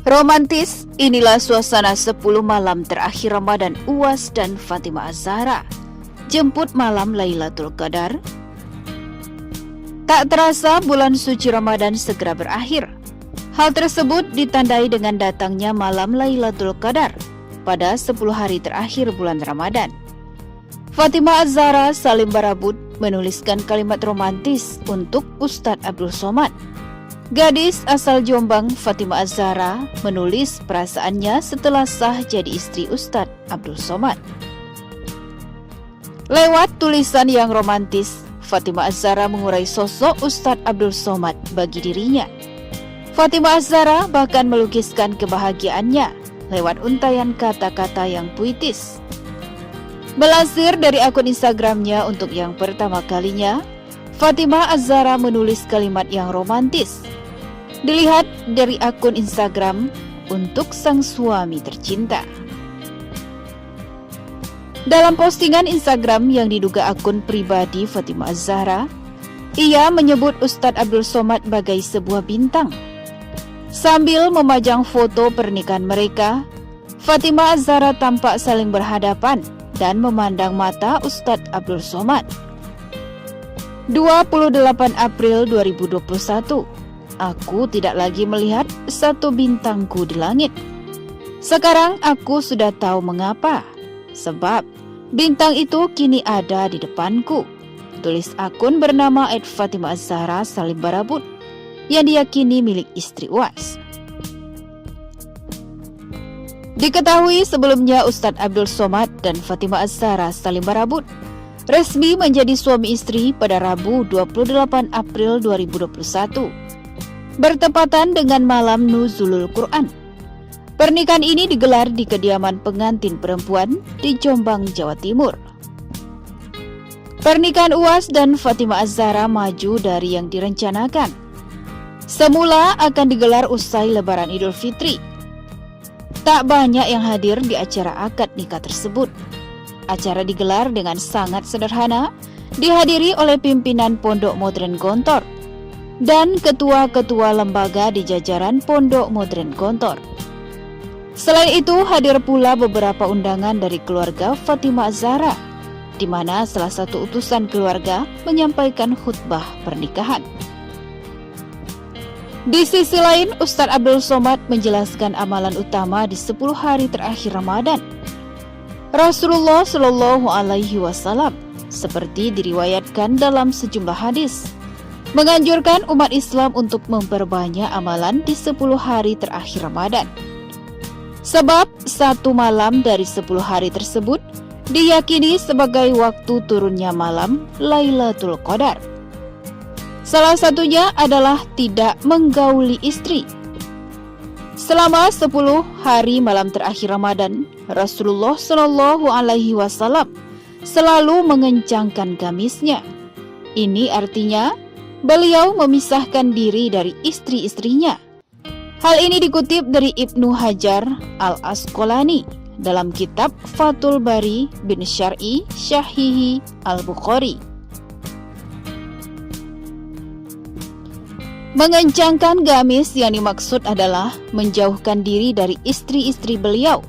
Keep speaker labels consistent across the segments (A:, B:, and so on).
A: Romantis, inilah suasana 10 malam terakhir Ramadan Uwas dan Fatimah Az-Zahra. Jemput malam Lailatul Qadar. Tak terasa bulan suci Ramadan segera berakhir. Hal tersebut ditandai dengan datangnya malam Lailatul Qadar pada 10 hari terakhir bulan Ramadan. Fatimah Az-Zahra Salim Barabud menuliskan kalimat romantis untuk Ustadz Abdul Somad. Gadis asal Jombang Fatimah Az-Zahra menulis perasaannya setelah sah jadi istri Ustadz Abdul Somad. Lewat tulisan yang romantis, Fatimah Az-Zahra mengurai sosok Ustadz Abdul Somad bagi dirinya. Fatimah Az-Zahra bahkan melukiskan kebahagiaannya lewat untaian kata-kata yang puitis. Melansir dari akun Instagramnya untuk yang pertama kalinya, Fatimah Az-Zahra menulis kalimat yang romantis. Dilihat dari akun Instagram untuk sang suami tercinta. Dalam postingan Instagram yang diduga akun pribadi Fatimah Az-Zahra, ia menyebut Ustadz Abdul Somad sebagai sebuah bintang. Sambil memajang foto pernikahan mereka, Fatimah Az-Zahra tampak saling berhadapan dan memandang mata Ustadz Abdul Somad. 28 April 2021, aku tidak lagi melihat satu bintangku di langit. Sekarang aku sudah tahu mengapa. Sebab bintang itu kini ada di depanku. Tulis akun bernama @Fatimah Az-Zahra Salim Barabud yang diyakini milik istri Uwas. Diketahui sebelumnya Ustadz Abdul Somad dan Fatimah Az-Zahra Salim Barabud resmi menjadi suami istri pada Rabu 28 April 2021. Bertepatan dengan malam Nuzulul Quran. Pernikahan ini digelar di kediaman pengantin perempuan di Jombang, Jawa Timur. Pernikahan Uwas dan Fatimah Az-Zahra maju dari yang direncanakan. Semula akan digelar usai Lebaran Idul Fitri. Tak banyak yang hadir di acara akad nikah tersebut. Acara digelar dengan sangat sederhana, dihadiri oleh pimpinan Pondok Modern Gontor dan ketua-ketua lembaga di jajaran Pondok Modern Gontor. Selain itu, hadir pula beberapa undangan dari keluarga Fatimah Az-Zahra, di mana salah satu utusan keluarga menyampaikan khutbah pernikahan. Di sisi lain, Ustadz Abdul Somad menjelaskan amalan utama di 10 hari terakhir Ramadan. Rasulullah Shallallahu Alaihi Wasallam, seperti diriwayatkan dalam sejumlah hadis, menganjurkan umat Islam untuk memperbanyak amalan di 10 hari terakhir Ramadan. Sebab satu malam dari 10 hari tersebut diyakini sebagai waktu turunnya malam Lailatul Qadar. Salah satunya adalah tidak menggauli istri. Selama 10 hari malam terakhir Ramadan, Rasulullah Shallallahu Alaihi Wasallam selalu mengencangkan gamisnya. Ini artinya beliau memisahkan diri dari istri-istrinya. Hal ini dikutip dari Ibnu Hajar Al-Asqalani dalam kitab Fathul Bari bin Syar'i Syahihi Al-Bukhari. Mengencangkan gamis yang dimaksud adalah menjauhkan diri dari istri-istri beliau.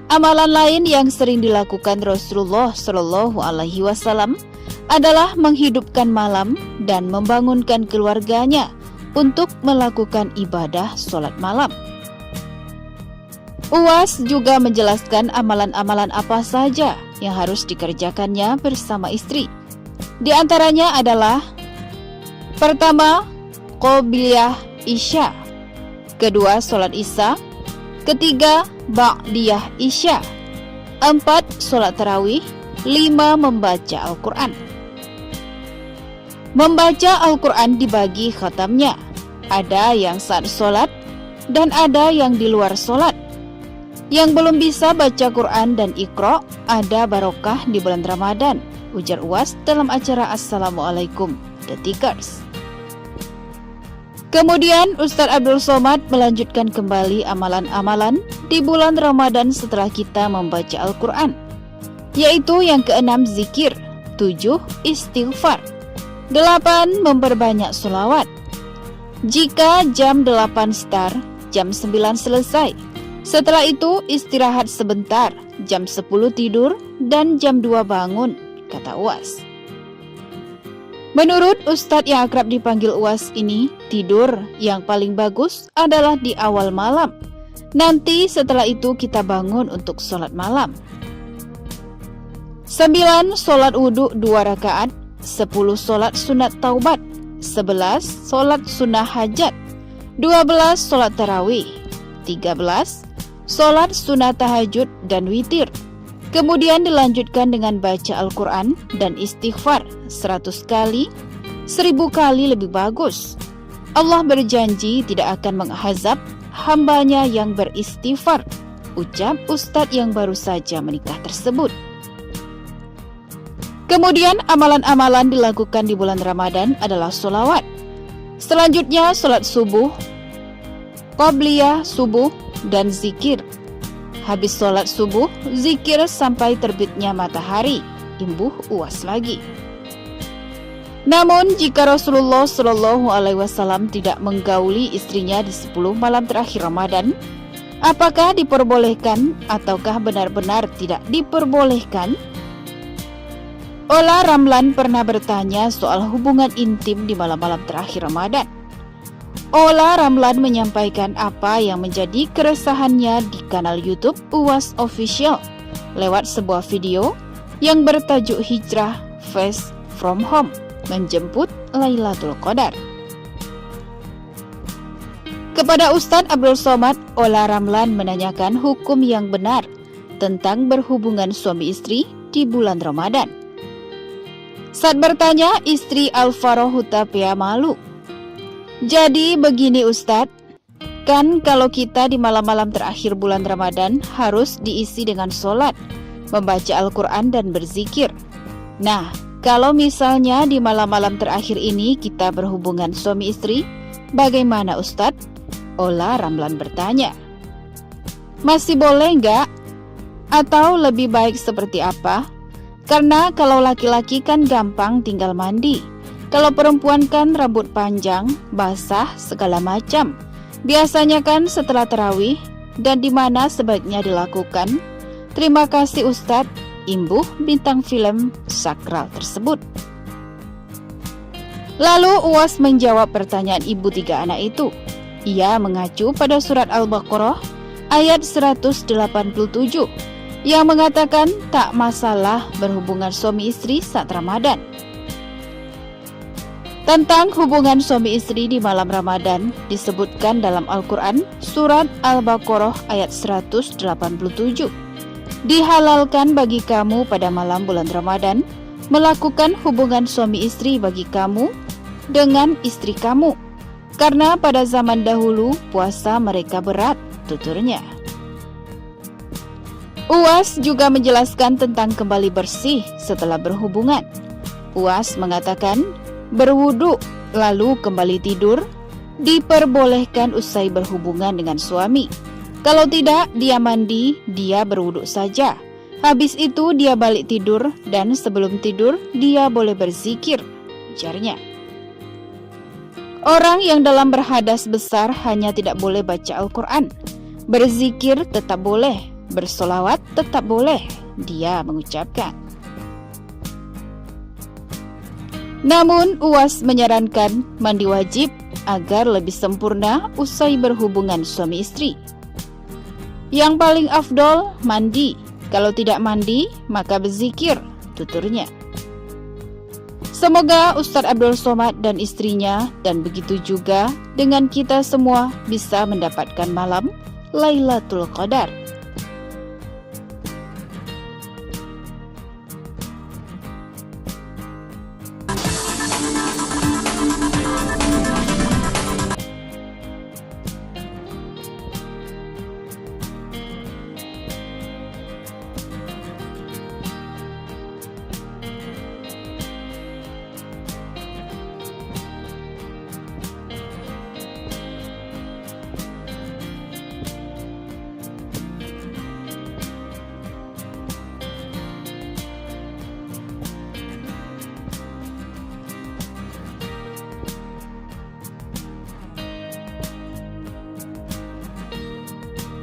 A: Amalan lain yang sering dilakukan Rasulullah Shallallahu Alaihi Wasallam adalah menghidupkan malam dan membangunkan keluarganya untuk melakukan ibadah sholat malam. Uwas juga menjelaskan amalan-amalan apa saja yang harus dikerjakannya bersama istri. Di antaranya adalah: pertama, qobliyah isya. Kedua, sholat isya. Ketiga, ba'diyah isya. 4, sholat tarawih. 5, membaca Al-Quran. Membaca Al-Quran dibagi khatamnya. Ada yang saat sholat dan ada yang di luar sholat. Yang belum bisa baca Quran dan Iqra, ada barokah di bulan Ramadan, ujar Uwas dalam acara Assalamualaikum The Tikers. Kemudian Ustadz Abdul Somad melanjutkan kembali amalan-amalan di bulan Ramadan setelah kita membaca Al-Quran, yaitu yang ke-6 zikir, 7 istighfar, 8 memperbanyak sholawat. Jika jam 8 start, jam 9 selesai. Setelah itu istirahat sebentar, jam 10 tidur, dan jam 2 bangun, kata UAS. Menurut Ustadz yang akrab dipanggil UAS ini, tidur yang paling bagus adalah di awal malam. Nanti setelah itu kita bangun untuk sholat malam. 9. Sholat wudhu 2 rakaat, 10 sholat sunat taubat, 11 sholat sunnah hajat, 12 sholat tarawih, 13 sholat sunat tahajud dan witir. Kemudian dilanjutkan dengan baca Al-Quran dan istighfar 100 kali, 1000 kali lebih bagus. Allah berjanji tidak akan menghazab hambanya yang beristighfar, ucap Ustadz yang baru saja menikah tersebut. Kemudian amalan-amalan dilakukan di bulan Ramadan adalah sholawat. Selanjutnya sholat subuh, qobliyah subuh, dan zikir. Habis sholat subuh, zikir sampai terbitnya matahari, imbuh UAS lagi. Namun jika Rasulullah SAW tidak menggauli istrinya di 10 malam terakhir Ramadan, apakah diperbolehkan ataukah benar-benar tidak diperbolehkan? Ola Ramlan pernah bertanya soal hubungan intim di malam-malam terakhir Ramadan. Ola Ramlan menyampaikan apa yang menjadi keresahannya di kanal YouTube UAS Official lewat sebuah video yang bertajuk Hijrah Face from Home, menjemput Lailatul Qadar. Kepada Ustadz Abdul Somad, Ola Ramlan menanyakan hukum yang benar tentang berhubungan suami istri di bulan Ramadan. Saat bertanya, istri Alvaro Hutapea malu. Jadi begini Ustadz, kan kalau kita di malam-malam terakhir bulan Ramadan harus diisi dengan sholat, membaca Al-Quran dan berzikir. Nah, kalau misalnya di malam-malam terakhir ini kita berhubungan suami istri, bagaimana Ustadz? Ola Ramlan bertanya. Masih boleh nggak? Atau lebih baik seperti apa? Karena kalau laki-laki kan gampang tinggal mandi. Kalau perempuan kan rambut panjang, basah, segala macam. Biasanya kan setelah tarawih, dan di mana sebaiknya dilakukan? Terima kasih Ustadz, imbuh bintang film sakral tersebut. Lalu UAS menjawab pertanyaan ibu 3 anak itu. Ia mengacu pada surat Al-Baqarah ayat 187 yang mengatakan tak masalah berhubungan suami istri saat Ramadan. Tentang hubungan suami istri di malam Ramadan disebutkan dalam Al-Quran surat Al-Baqarah ayat 187. Dihalalkan bagi kamu pada malam bulan Ramadan melakukan hubungan suami istri bagi kamu dengan istri kamu, karena pada zaman dahulu puasa mereka berat, tuturnya. UAS juga menjelaskan tentang kembali bersih setelah berhubungan. UAS mengatakan berwudu lalu kembali tidur diperbolehkan usai berhubungan dengan suami. Kalau tidak, dia mandi, dia berwudu saja. Habis itu dia balik tidur dan sebelum tidur dia boleh berzikir, ujarnya. Orang yang dalam berhadas besar hanya tidak boleh baca Al-Quran. Berzikir tetap boleh, bersolawat tetap boleh, dia mengucapkan. Namun UAS menyarankan mandi wajib agar lebih sempurna usai berhubungan suami istri. Yang paling afdol mandi, kalau tidak mandi maka berzikir, tuturnya. Semoga Ustadz Abdul Somad dan istrinya dan begitu juga dengan kita semua bisa mendapatkan malam Lailatul Qadar.